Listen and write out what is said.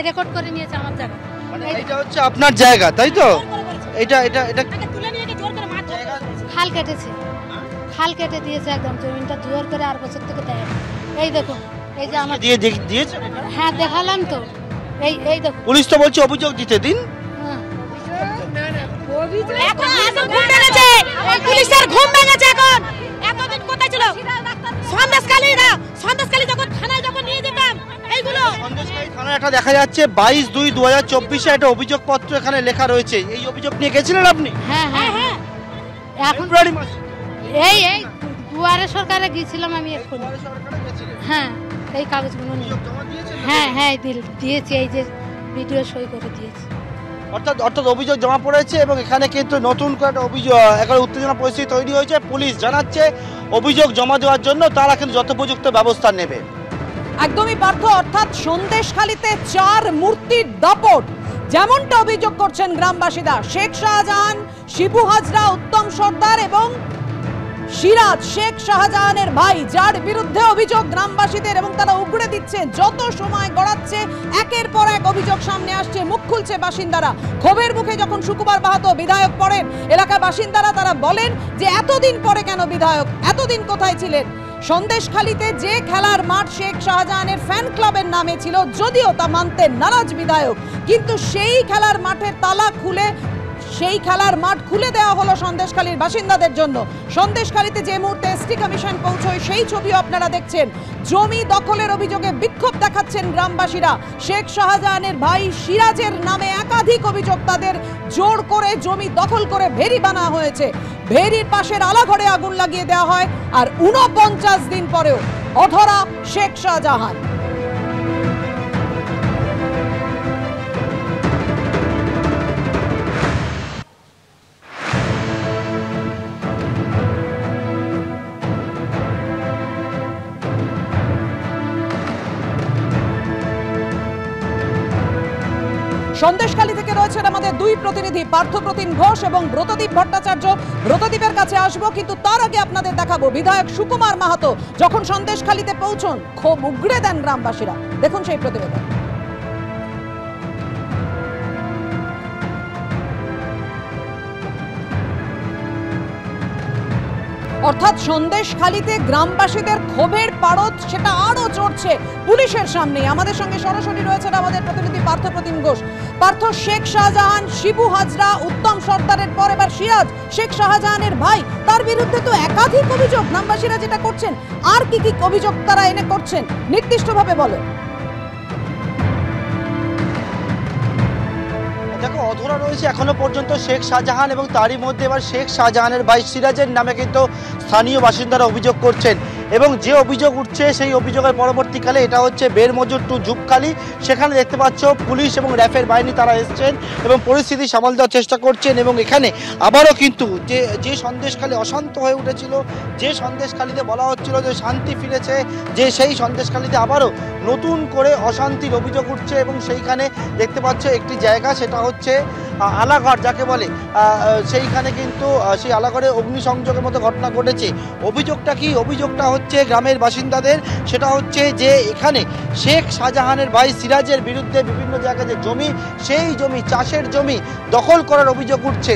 Record করে নিয়েছে আমার জায়গা। মানে এটা হচ্ছে আপনার জায়গা, তাই তো? এটা এটা এটা খাল কেটেছে, খাল কেটে দিয়েছে একদম, জমিটা জোর করে 8 বছর থেকে দেয়। এই দেখুন, এই যে আমার দিয়েছে। হ্যাঁ দেখালাম তো, এই দেখুন। পুলিশ তো বলছে অভিযোগ দিতে দিন। পুলিশের ঘুম ভেঙেছে এখন। এতদিন কোথায় ছিল সন্দেশখালীরা? সন্দেশখালী যখন থানায় যখন নিয়ে যেতাম এইগুলো। সন্দেশখালী থানায় একটা দেখা যাচ্ছে 22/2/2024 একটা অভিযোগপত্র এখানে লেখা রয়েছে। এই অভিযোগ নিয়ে গেছিলেন আপনি? হ্যাঁ হ্যাঁ হ্যাঁ, এখন ফেব্রুয়ারি মাসে এই দুয়ারে সরকারে গিয়েছিলাম আমি এখন। হ্যাঁ, এই কাগজগুলো নিয়ে। হ্যাঁ হ্যাঁ দিয়েছি, এই যে ভিডিও সই করে দিয়েছি। অর্থাৎ অভিযোগ জমা পড়েছে এবং এখানে কিন্তু নতুন করে একটা অভিযোগ, একটা উত্তেজনা পরিস্থিতি তৈরি হয়েছে। পুলিশ জানাচ্ছে অভিযোগ জমা দেওয়ার জন্য তারা কিন্তু যথোপযুক্ত ব্যবস্থা নেবে। একদমই পার্থ, অর্থাৎ সন্দেশখালীতে 4 মূর্তির দাপট, যেমনটা অভিযোগ করছেন গ্রামবাসীরা। শেখ শাহজাহান, শিবু হাজরা, উত্তম সর্দার এবং সিরাজ শেখ শাহজাহানের ভাই, যার বিরুদ্ধে অভিযোগ গ্রামবাসীদের, এবং তারা উগড়ে দিচ্ছে। যত সময় গড়াচ্ছে একের পর এক অভিযোগ সামনে আসছে, মুখ খুলছে বাসিন্দারা। ক্ষোভের মুখে যখন সুকুমার মাহাতো বিধায়ক পড়েন, এলাকার বাসিন্দারা তারা বলেন যে এতদিন পরে কেন বিধায়ক, এতদিন কোথায় ছিলেন? সন্দেশখালীতে যে খেলার মাঠ শেখ শাহজাহানের ফ্যান ক্লাবের নামে ছিল, যদিও তা মানতে নারাজ বিধায়ক, কিন্তু সেই খেলার মাঠের তালা খুলে সেই খেলার মাঠ খুলে দেওয়া হলো সন্দেশখালীর বাসিন্দাদের জন্য। সন্দেশখালীতে যে মুহূর্তে এসটি কমিশন পৌঁছয় সেই ছবিও আপনারা দেখছেন। জমি দখলের অভিযোগে বিক্ষোভ দেখাচ্ছেন গ্রামবাসীরা। শেখ শাহজাহানের ভাই সিরাজের নামে একাধিক অভিযোগ, তাদের জোর করে জমি দখল করে ভেরি বানা হয়েছে। ভেরির পাশের আলাঘরে আগুন লাগিয়ে দেওয়া হয়, আর 49 দিন পরেও অধরা শেখ শাহজাহান। সন্দেশখালী থেকে রয়েছেন আমাদের 2 প্রতিনিধি, পার্থপ্রতিম ঘোষ এবং ব্রতদীপ ভট্টাচার্য। ব্রতদীপের কাছে আসবো, কিন্তু তার আগে আপনাদের দেখাবো বিধায়ক সুকুমার মাহাতো যখন সন্দেশখালীতে পৌঁছন, ক্ষোভ উগড়ে দেন গ্রামবাসীরা। দেখুন সেই প্রতিবেদন। অর্থাৎ সন্দেশখালীতে গ্রামবাসীদের ক্ষোভের পারদ সেটা আরো চড়ছে পুলিশের সামনে। আমাদের সঙ্গে সরাসরি রয়েছেন আমাদের প্রতিনিধি পার্থপ্রতিম ঘোষ। পার্থ, শেখ শাহজাহান, শিবু হাজরা, উত্তম সর্দারের পর এবার সিরাজ শেখ শাহজাহানের ভাই, তার বিরুদ্ধে তো একাধিক অভিযোগ। গ্রামবাসীরা যেটা করছেন, আর কি কি অভিযোগ তারা এনে করছেন নির্দিষ্টভাবে বলে? দেখো, অধরা রয়েছে এখনো পর্যন্ত শেখ শাহজাহান, এবং তারই মধ্যে এবার শেখ শাহজাহানের ভাই সিরাজের নামে কিন্তু স্থানীয় বাসিন্দারা অভিযোগ করছেন। এবং যে অভিযোগ উঠছে সেই অভিযোগের পরবর্তীকালে এটা হচ্ছে বেরমজুর টু ঝুপখালি, সেখানে দেখতে পাচ্ছ পুলিশ এবং র্যাফের বাহিনী তারা এসছেন এবং পরিস্থিতি সামাল দেওয়ার চেষ্টা করছেন। এবং এখানে আবারও কিন্তু যে সন্দেশখালী অশান্ত হয়ে উঠেছিল, যে সন্দেশখালীতে বলা হচ্ছিল যে শান্তি ফিরেছে, যে সেই সন্দেশখালীতে আবারও নতুন করে অশান্তির অভিযোগ উঠছে। এবং সেইখানে দেখতে পাচ্ছ একটি জায়গা, সেটা হচ্ছে আলাঘর যাকে বলে, সেইখানে কিন্তু সেই আলাঘরে অগ্নিসংযোগের মতো ঘটনা ঘটেছে। অভিযোগটা কি? অভিযোগটা হচ্ছে গ্রামের বাসিন্দাদের, সেটা হচ্ছে যে এখানে শেখ শাহজাহানের ভাই সিরাজের বিরুদ্ধে বিভিন্ন জায়গায় যে জমি, সেই জমি চাষের জমি দখল করার অভিযোগ উঠছে।